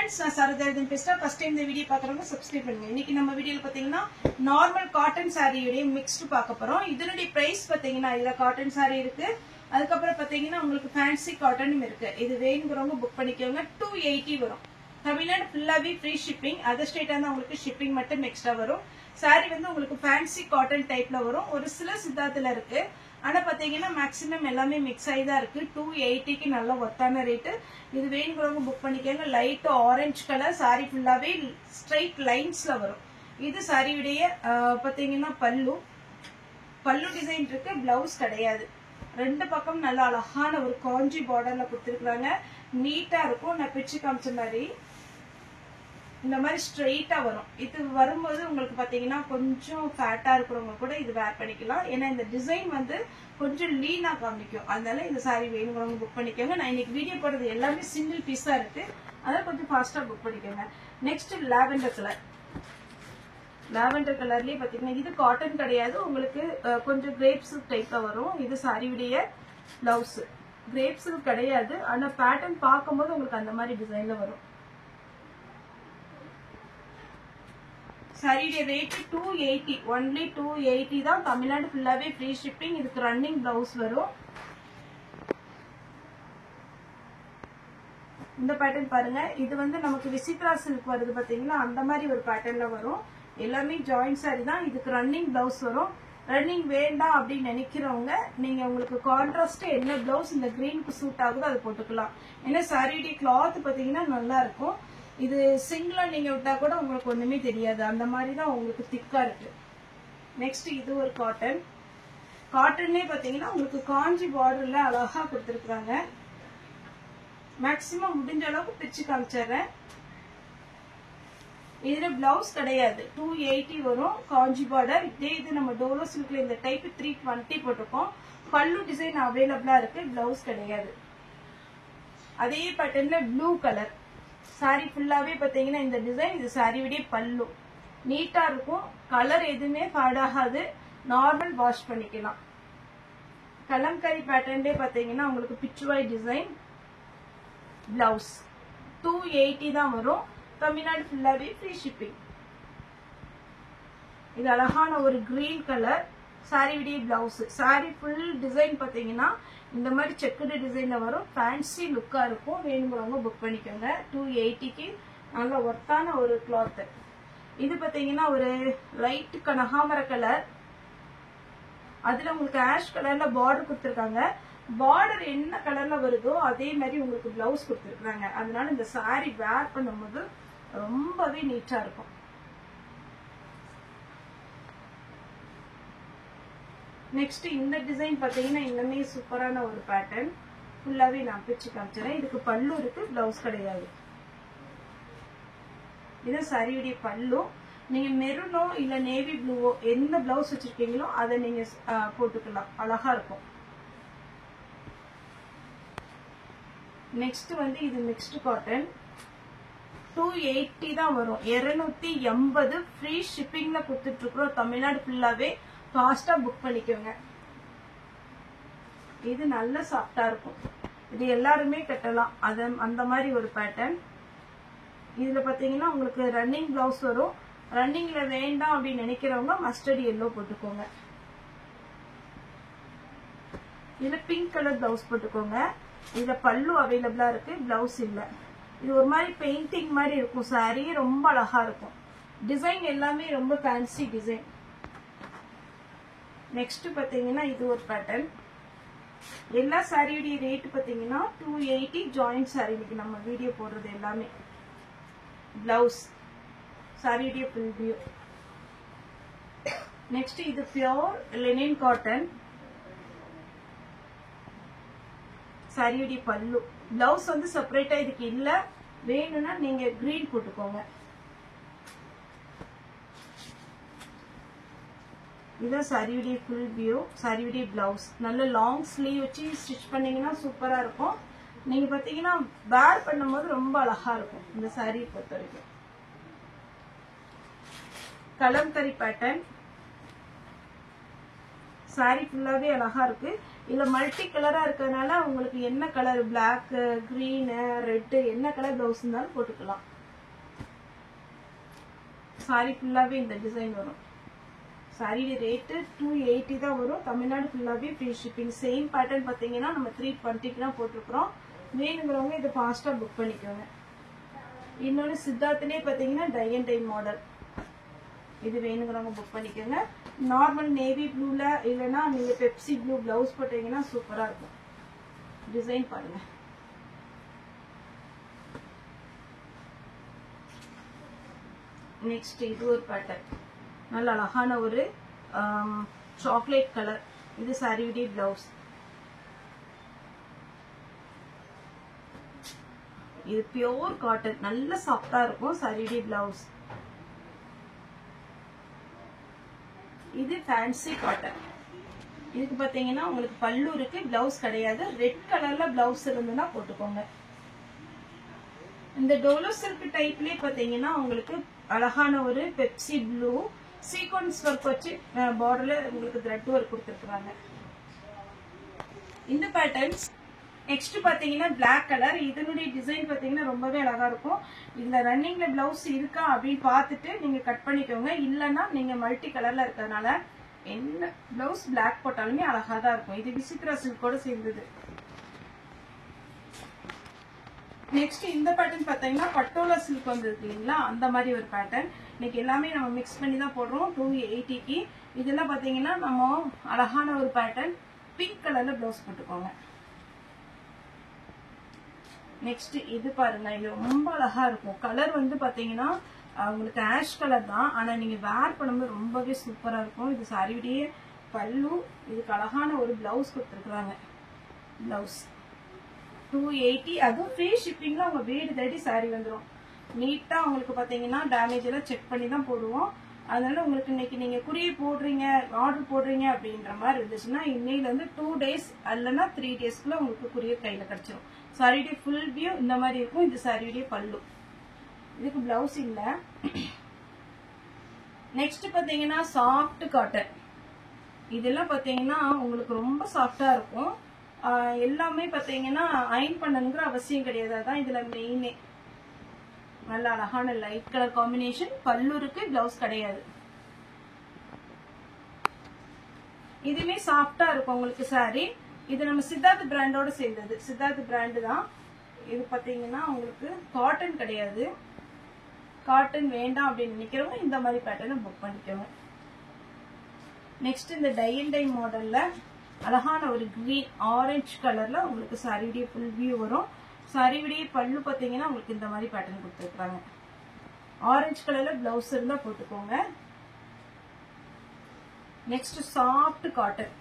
friends, நான் சரதேவன் பேசுறேன். First time இந்த வீடியோ பார்க்கறவங்க சப்ஸ்கிரைப் பண்ணுங்க. இன்னைக்கு நம்ம வீடியோல பாத்தீங்கன்னா நார்மல் காட்டன் சாரியோட மிக்ஸ்டு பார்க்க போறோம். இதனுடைய பிரைஸ் பாத்தீங்கன்னா இதுல காட்டன் சாரி இருக்கு. அதுக்கு அப்புறம் பாத்தீங்கன்னா உங்களுக்கு ஃபேன்சி காட்டனும் இருக்கு. இது வேணும்ங்கறவங்க புக் பண்ணிக்கோங்க. 280 வரும். தமிழ்நாடு ஃபுல்லாவே ஃப்ரீ ஷிப்பிங். அதர் ஸ்டேட்டா இருந்தா உங்களுக்கு ஷிப்பிங் மட்டும் எக்ஸ்ட்ரா வரும். சாரி வந்து உங்களுக்கு ஃபேன்சி காட்டன் டைப்ல வரும். ஒரு சில சித்தார்த்தல இருக்கு. ஆனா பாத்தீங்கன்னா மேக்ஸிமம் எல்லாமே மிக்ஸ் ஆகி தான் இருக்கு. 280க்கு நல்ல ஒத்தான ரேட்டு. இது வேணுங்கிறவங்க புக் பண்ணிக்கோங்க. லைட் ஆரஞ்சு கலர் சாரி ஃபுல்லாவே ஸ்ட்ரைட் லைன்ஸ்ல வரும். இது சாரியுடைய பாத்தீங்கன்னா பல்லு டிசைன் இருக்கு, பிளவுஸ் கிடையாது. ரெண்டு பக்கம் நல்ல அழகான ஒரு காஞ்சி பார்டர்ல கொடுத்துருக்காங்க. நீட்டா இருக்கும். நான் பிச்சு காமிச்ச மாதிரி இந்த மாதிரி ஸ்ட்ரெயிட்டா வரும். இது வரும்போது உங்களுக்கு பாத்தீங்கன்னா கொஞ்சம் ஃபேட்டா இருக்கிறவங்க கூட இது வேர் பண்ணிக்கலாம். ஏன்னா இந்த டிசைன் வந்து கொஞ்சம் லீனா காமிக்கும். அதனால இந்த சாரி வேணுங்கிறவங்க புக் பண்ணிக்கோங்க. நான் இன்னைக்கு வீடியோ போடுறது எல்லாமே சிங்கிள் பீஸா இருக்கு. அதனால கொஞ்சம் ஃபாஸ்டா புக் பண்ணிக்கோங்க. Next lavender colour. லாவெண்டர் கலர்லயே பாத்தீங்கன்னா இது காட்டன் கிடையாது. உங்களுக்கு கொஞ்சம் கிரேப் சில்க் டைப்ல வரும். இது சாரியுடைய பிளவுஸ். கிரேப் சில்க் கிடையாது. ஆனா பேட்டர்ன் பார்க்கும்போது உங்களுக்கு அந்த மாதிரி டிசைன்ல வரும். சாரியுடைய ரேட் 280. ஒன்லி 280 தான். தமிழ்நாடு ஃபுல்லாவே ஃப்ரீ ஷிப்பிங். இதுக்கு ரன்னிங் பிளவுஸ் வரும். இந்த பேட்டர்ன் பாருங்க. இது வந்து நமக்கு விசித்ரா சில்க் வருது பாத்தீங்கன்னா அந்த மாதிரி ஒரு பேட்டர்ன்ல வரும். எல்லாமே ஜாயிண்ட் சாரி தான். இதுக்கு ரன்னிங் பிளவுஸ் வரும். ரன்னிங் வேண்டாம் அப்படின்னு நினைக்கிறவங்க நீங்க உங்களுக்கு கான்ட்ராஸ்ட் என்ன பிளவுஸ் இந்த கிரீனுக்கு சூட் ஆகுதோ அதை போட்டுக்கலாம். ஏன்னா சாரியுடைய கிளாத் பாத்தீங்கன்னா நல்லா இருக்கும். இது சிங்கிளா நீங்க விட்டா கூட உங்களுக்கு ஒண்ணுமே தெரியாது. அந்த மாதிரி தான் உங்களுக்கு திக்கா இருக்கு. நெக்ஸ்ட் இது ஒரு காட்டன். காட்டன்லே பாத்தீங்கன்னா உங்களுக்கு காஞ்சி பார்டர்ல அழகா கொடுத்துருக்காங்க. மேக்சிமம் முடிஞ்ச அளவுக்கு பிச்சு காமிச்சிடுறேன். இதுல பிளவுஸ் கிடையாது. 280 வரும். காஞ்சி பார்டர். இதே இது நம்ம டோலோ சில்க்ல இந்த டைப் 320 போட்டிருக்கோம். பல்லு டிசைன் அவைலபிளா இருக்கு. பிளவுஸ் கிடையாது. அதே பேட்டர்ன்ல ப்ளூ கலர் சாரி ஃபுல்லாவே பாத்தீங்கன்னா இந்த டிசைன். இது சாரியுடைய பல்லு. நீட்டா இருக்கும். கலர் எதுவுமே ஃபேட் ஆகாது. நார்மல் வாஷ் பண்ணிக்கலாம். கலம்கரி பேட்டர்ன்லே பாத்தீங்கன்னா உங்களுக்கு பிச்சுவாய் டிசைன். பிளவுஸ் 280 தான் வரும். தமிழ்நாடு ஃபுல்லாவே ஃப்ரீ ஷிப்பிங். இது அழகான ஒரு கிரீன் கலர் சாரியுடைய பிளவுஸ். சாரி ஃபுல் டிசைன் பாத்தீங்கன்னா இந்த மாதிரி செக்குடு டிசைன்ல வரும். ஃபேன்சி லுக்கா இருக்கும். வேணுங்கிறவங்க புக் பண்ணிக்கோங்க. 280க்கு நல்ல ஒர்த்தான ஒரு கிளாத். இது பாத்தீங்கன்னா ஒரு லைட் கனகாமர கலர். அதுல உங்களுக்கு ஆஷ் கலர்ல பார்டர் கொடுத்துருக்காங்க. பார்டர் என்ன கலர்ல வருதோ அதே மாதிரி உங்களுக்கு பிளவுஸ் கொடுத்துருக்காங்க. அதனால இந்த சாரி வேர் பண்ணும்போது ரொம்பவே நீட்டா இருக்கும். நெக்ஸ்ட் இந்த டிசைன் பாத்தீங்கன்னா இன்னமே சூப்பரான ஒரு பேட்டர்ன். ஃபுல்லாவே நான் பிச்சு காமிச்சேன். இதுக்கு பல்லு இருக்கு, பிளவுஸ் கிடையாது. இது சாரியுடைய பல்லு. நீங்க மெரூனோ இல்ல நேவி ப்ளூவோ எந்த பிளவுஸ் வச்சிருக்கீங்களோ அதை நீங்க போட்டுக்கலாம். அழகா இருக்கும். நெக்ஸ்ட் வந்து இது மிக்ஸ்டு காட்டன். 280 தான் வரும். 280 ஃப்ரீ ஷிப்பிங்ல கொடுத்துட்டு இருக்கிறோம். தமிழ்நாடு ஃபுல்லாவே ஃபாஸ்டா புக் பண்ணிக்கோங்க. இது நல்ல சாஃப்டா இருக்கும். இது எல்லாருமே கட்டலாம். அந்த மாதிரி ஒரு பேட்டர்ன். இதுல பாத்தீங்கன்னா உங்களுக்கு ரன்னிங் பிளவுஸ் வரும். ரன்னிங்ல வேண்டாம் அப்படின்னு நினைக்கிறவங்க மஸ்டர்ட் எல்லோ போட்டுக்கோங்க. இதுல பிங்க் கலர் பிளவுஸ் போட்டுக்கோங்க. இதுல பல்லு அவைலபிளா இருக்கு, பிளவுஸ் இல்ல. இது ஒரு மாதிரி பெயிண்டிங் மாதிரி இருக்கும். சாரி ரொம்ப அழகா இருக்கும். டிசைன் எல்லாமே ரொம்ப ஃபேன்சி டிசைன். நெக்ஸ்ட் பாத்தீங்கன்னா இது ஒரு பேட்டர்ன். எல்லா சாரியுடைய ரேட் பாத்தீங்கன்னா 280 ஜாயிண்ட் சாரி. இன்னைக்கு நம்ம வீடியோ போடுறது எல்லாமே. பிளவுஸ் சாரியுடைய ஃபுல் வியூ. நெக்ஸ்ட் இது பியூர் லினன் காட்டன். சாரியுடைய பல்லு. பிளவுஸ் வந்து செப்பரேட்டா இதுக்கு இல்ல. வேணும்னா நீங்க கிரீன் போட்டுக்கோங்க. இதான் சாரியுடைய ஃபுல் வியூ. சாரியுடைய பிளவுஸ் நல்ல லாங் ஸ்லீவ் வச்சு ஸ்டிச் பண்ணீங்கன்னா சூப்பரா இருக்கும். நீங்க பாத்தீங்கன்னா வேர் பண்ணும்போது ரொம்ப அழகா இருக்கும். இந்த சாரியை பொறுத்த வரைக்கும் கலம்கரி பேட்டர்ன். சாரி ஃபுல்லாவே அழகா இருக்கு. இல்ல மல்டி கலரா இருக்கறனால உங்களுக்கு என்ன கலர் பிளாக், கிரீன், ரெட் என்ன கலர் பிளவுஸ் இருந்தாலும் போட்டுக்கலாம். சாரி ஃபுல்லாவே இந்த டிசைன் வரும். சாரி ரேட் 280 தான் வரும். தமிழ்நாடு ஃபுல்லாவே ஃப்ரீ ஷிப்பிங். சேம் பேட்டர்ன் பாத்தீங்கன்னா நம்ம 320க்கு தான் போட்டுருக்கோம். வேணுங்கிறவங்க இதை ஃபாஸ்டா புக் பண்ணிக்கோங்க. இன்னொன்னு சித்தார்த்திலே பாத்தீங்கன்னா டை அண்ட் டை மாடல். இது வேணுங்கிறவங்க புக் பண்ணிக்கோங்க. நார்மல் நேவி ப்ளூல இல்லைன்னா நீங்க பெப்சி ப்ளூ பிளவுஸ் போட்டீங்கன்னா சூப்பரா இருக்கும். டிசைன் பாருங்க. நெக்ஸ்ட் இது ஒரு பேட்டர்ன். நல்ல அழகான ஒரு சாக்லேட் கலர். இது சாரியுடைய பிளவுஸ். இது பியோர் காட்டன். நல்ல சாஃப்டா இருக்கும் சாரியுடைய பிளவுஸ். இது ஃபேன்சி காட்டன். இதுக்கு பாத்தீங்கன்னா உங்களுக்கு பல்லு இருக்கு, பிளவுஸ் கிடையாது. ரெட் கலர்ல பிளவுஸ் இருந்துன்னா போட்டுக்கோங்க. இந்த டோலோ சில்க் டைப்லயே பாத்தீங்கன்னா உங்களுக்கு அழகான ஒரு பெப்சி ப்ளூ சீக்வன்ஸ் ஒர்க் வச்சு பார்டர்ல உங்களுக்கு த்ரெட் ஒர்க் கொடுத்துருக்காங்க. இந்த பேட்டர்ன்ஸ். நெக்ஸ்ட் பாத்தீங்கன்னா பிளாக் கலர். இதனுடைய டிசைன் பாத்தீங்கன்னா ரொம்பவே அழகா இருக்கும். இதுல ரன்னிங்ல பிளவுஸ் இருக்கா அப்படின்னு பார்த்துட்டு நீங்க கட் பண்ணிக்கோங்க. இல்லைன்னா நீங்க மல்டி கலர்ல இருக்கிறதுனால என்ன பிளவுஸ் பிளாக் போட்டாலுமே அழகா தான் இருக்கும். இது விசித்ரா சில்கோட சேர்ந்தது. நெக்ஸ்ட் இந்த பேட்டர்ன் பாத்தீங்கன்னா பட்டோலா சில்க் வந்திருக்கு இல்லைங்களா, அந்த மாதிரி ஒரு பேட்டர்ன். இன்னைக்கு எல்லாமே நம்ம மிக்ஸ் பண்ணி தான் போடுறோம் 280க்கு. இதெல்லாம் பாத்தீங்கன்னா நம்ம அழகான ஒரு பேட்டர்ன். பிங்க் கலர்ல பிளவுஸ் போட்டுக்கோங்க. நெக்ஸ்ட் இது பாருங்க. இது ரொம்ப அழகா இருக்கும். கலர் வந்து பாத்தீங்கன்னா உங்களுக்கு ஆஷ் கலர் தான். ஆனா நீங்க வேர் பண்ணும்போது ரொம்பவே சூப்பரா இருக்கும். இது சாரியுடைய பல்லு. இதுக்கு அழகான ஒரு பிளவுஸ் கொடுத்துருக்காங்க. பிளவுஸ் 280. அதுவும் ஃப்ரீ ஷிப்பிங்ல உங்க வீடு தேடி சாரி வந்துடும். நீட்டா உங்களுக்கு பாத்தீங்கன்னா டேமேஜ் எல்லாம் செக் பண்ணி தான் போடுவோம். அதனால உங்களுக்கு இன்னைக்கு நீங்க குரியர் போடுறீங்க, ஆர்டர் போடுறீங்க அப்படின்ற மாதிரி இருந்துச்சுன்னா இன்னையில இருந்து 2 days இல்லைன்னா 3 daysக்குள்ள உங்களுக்கு குரியர் கையில கிடைச்சிடும். சாரியுடைய ஃபுல் வியூ இந்த மாதிரி இருக்கும். இது சாரியுடைய பல்லு. இதுக்கு பிளவுஸ் இல்ல. நெக்ஸ்ட் பாத்தீங்கன்னா சாஃப்ட் காட்டன். இதெல்லாம் பாத்தீங்கன்னா உங்களுக்கு ரொம்ப சாஃப்டா இருக்கும். எல்லாமே பாத்தீங்கன்னா அயன் பண்ணணுங்கிற அவசியம் கிடையாது. அதான் இதுல மெயினே. நல்ல அழகான லைட் கலர் காம்பினேஷன். பல்லு இருக்கு, பிளவுஸ் கிடையாது. இதுமே சாஃப்டா இருக்கும் உங்களுக்கு சாரி. இது நம்ம சித்தார்த் பிராண்டோட சேர்ந்தது. சித்தார்த் பிராண்டு தான். இது பாத்தீங்கன்னா உங்களுக்கு காட்டன் கிடையாது. காட்டன் வேண்டாம் அப்படின்னு நினைக்கிறவங்க இந்த மாதிரி பேட்டர்ன் புக் பண்ணிக்கோங்க. நெக்ஸ்ட் இந்த டை அண்ட் டை மாடல்ல அழகான ஒரு கிரீன் ஆரஞ்சு கலர்ல உங்களுக்கு சாரியுடைய ஃபுல் வியூ வரும். சாரியுடைய பல்லு பாத்தீங்கன்னா உங்களுக்கு இந்த மாதிரி பேட்டர்ன் கொடுத்துருக்காங்க. ஆரஞ்சு கலர்ல பிளவுஸ் இருந்தா போட்டுக்கோங்க. Next soft cotton.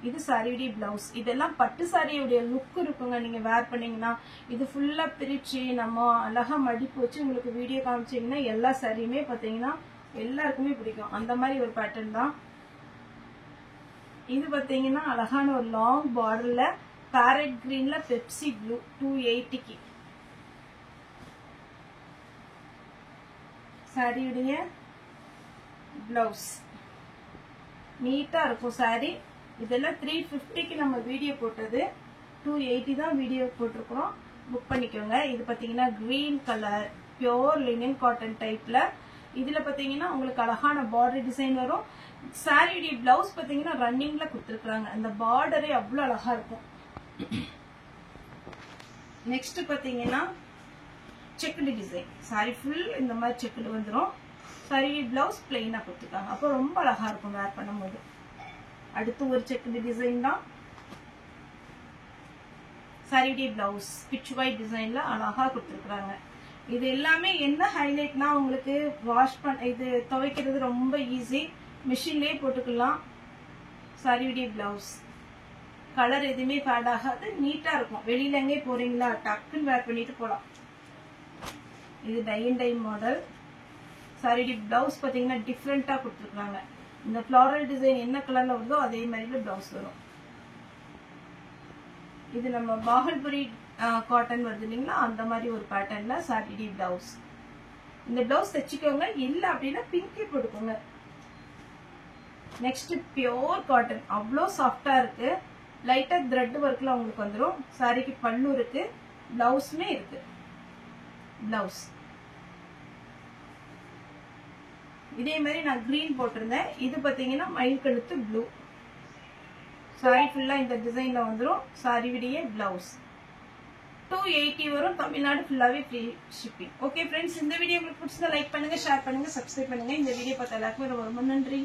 இது சாரியுடைய பிளவுஸ். இதெல்லாம் பட்டு சாரியுடைய லுக் இருக்குங்க. நீங்க வேர் பண்ணீங்கன்னா இது ஃபுல்லா பிரிச்சு நம்ம அழகா மடிப்பு வச்சு உங்களுக்கு வீடியோ காமிச்சீங்கன்னா எல்லா சாரியுமே பாத்தீங்கன்னா எல்லாருக்குமே பிடிக்கும். அந்த மாதிரி ஒரு பேட்டர்ன் தான் இது. பாத்தீங்கன்னா அழகான ஒரு லாங் பார்டர்ல பேரட் கிரீன்ல பெப்சி ப்ளூ 280க்கு. சாரியுடைய பிளவுஸ் நீட்டா இருக்கும் சாரி. இதெல்லாம் 350க்கு நம்ம வீடியோ போட்டது. 280 தான் வீடியோ போட்டிருக்கிறோம். புக் பண்ணிக்கோங்க. இது பாத்தீங்கன்னா green colour pure linen cotton டைப்ல. இதுல பாத்தீங்கன்னா உங்களுக்கு அழகான பார்டர் டிசைன் வரும். சாரியுடைய பிளவுஸ் பாத்தீங்கன்னா ரன்னிங்ல கொடுத்துருக்காங்க. அந்த பார்டரே அவ்வளவு அழகா இருக்கும். நெக்ஸ்ட் பாத்தீங்கன்னா செக்குடு டிசைன். சாரி ஃபுல் இந்த மாதிரி செக்குடு வந்துடும். சாரி பிளவுஸ் பிளெயினா கொடுத்துருக்காங்க. அப்போ ரொம்ப அழகா இருக்கும் வேர் பண்ணும்போது. அடுத்து ஒரு செக்குடு டிசைன் தான். சாரியுடைய பிளவுஸ் பிச் ஒயிட் டிசைன்ல அழகா கொடுத்துருக்காங்க. இது எல்லாமே என்ன ஹைலைட்னா உங்களுக்கு வாஷ் பண்ண இது துவைக்கிறது ரொம்ப ஈஸி. மிஷின்லயே போட்டுக்கலாம். சாரியுடைய பிளவுஸ் கலர் எதுவுமே ஃபேட் ஆகாது. நீட்டா இருக்கும். வெளியில எங்கே போறீங்களா டக்குன்னு வேர் பண்ணிட்டு போலாம். இது டை அண்ட் டை மாடல். சாரியுடைய பிளவுஸ் பாத்தீங்கன்னா டிஃப்ரெண்டா கொடுத்துருக்காங்க. இந்த ஃபிளாரல் டிசைன் என்ன கலர்ல வருதோ அதே மாதிரி பிளவுஸ் வரும். இது நம்ம பாகல்புரி காட்டன் வருது இல்லைங்களா, அந்த மாதிரி ஒரு பேட்டர்ன்ல சாரியுடைய பிளவுஸ். இந்த பிளவுஸ் தைச்சுக்கோங்க. இல்ல அப்படின்னா பிங்கே போட்டுக்கோங்க. Next pure cotton. அவ்வளோ சாஃப்டா இருக்கு. லைட்டா த்ரெட் ஒர்க்ல உங்களுக்கு வந்துடும். சாரிக்கு பல்லு இருக்கு, பிளவுஸ்மே இருக்கு. பிளவுஸ் இதே மாதிரி நான் கிரீன் போட்டிருந்தேன். இது பாத்தீங்கன்னா மயில் கழுத்து ப்ளூ. சாரி ஃபுல்லா இந்த டிசைன்ல வந்துரும். சாரி விடிய பிளவுஸ் 280 வரும். தமிழ்நாடு ஃபுல்லாவே ஃப்ரீ ஷிப்பிங். ஓகே ஃப்ரெண்ட்ஸ், இந்த வீடியோ உங்களுக்கு பிடிச்சதா லைக் பண்ணுங்க, ஷேர் பண்ணுங்க, சப்ஸ்கிரைப் பண்ணுங்க. இந்த வீடியோ பார்த்த எல்லாருக்குமே ரொம்ப ரொம்ப நன்றி.